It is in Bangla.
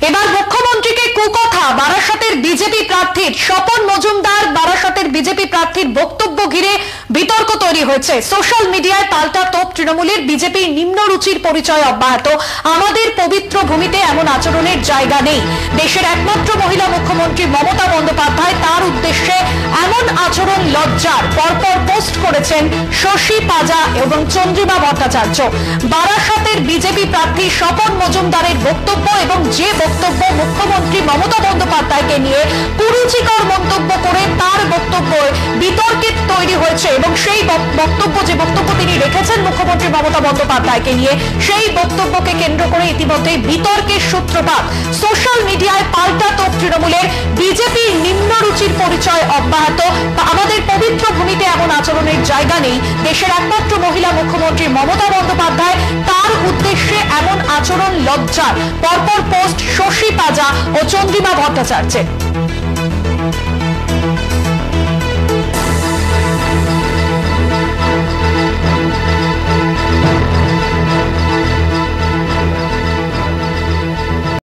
এবার মুখ্যমন্ত্রীকে কুকথা বারাসতের বিজেপি প্রার্থীর স্বপন মজুমদার বারাসতের বিজেপি প্রার্থীর বক্তব্য ঘিরে বিতর্ক তৈরি হয়েছে। সোশ্যাল মিডিয়ায় পাল্টা তোপ তৃণমূলের। বিজেপির নিম্ন রুচির পরিচয় অব্যাহত। আমাদের পবিত্র ভূমিতে এমন আচরণের জায়গা নেই। দেশের একমাত্র মহিলা মুখ্যমন্ত্রী মমতা বন্দ্যোপাধ্যায় তার উদ্দেশ্যে এমন আচরণ লজ্জার। পরপর পোস্ট করেছেন শশী পাজা এবং চন্দ্রিমা ভট্টাচার্য। বারাসতের বিজেপি প্রার্থী স্বপন মজুমদারের বক্তব্য এবং যে বক্তব্য মুখ্যমন্ত্রী মমতা বন্দ্যোপাধ্যায়কে নিয়ে কুরুচিকর মন্তব্য করে তার বক্তব্য বিতর্কে তৈরি হয়েছে এবং সেই বক্তব্য যে বক্তব্য তিনি রেখেছেন মুখ্যমন্ত্রী মমতা বন্দ্যোপাধ্যায়কে নিয়ে সেই বক্তব্যকে কেন্দ্র করে ইতিমধ্যে বিতর্কের সূত্রপাত। সোশ্যাল মিডিয়ায় পাল্টা তোপ তৃণমূলের। বিজেপির নিম্ন রুচির পরিচয় অব্যাহত। আমাদের পবিত্র ভূমিতে এমন আচরণের জায়গা নেই। দেশের একমাত্র মহিলা মুখ্যমন্ত্রী মমতা বন্দ্যোপাধ্যায় তার উদ্দেশ্যে এমন আচরণ লজ্জার। পরপর পোস্ট শশী পাজা ও চন্দ্রিমা ভট্টাচার্যের।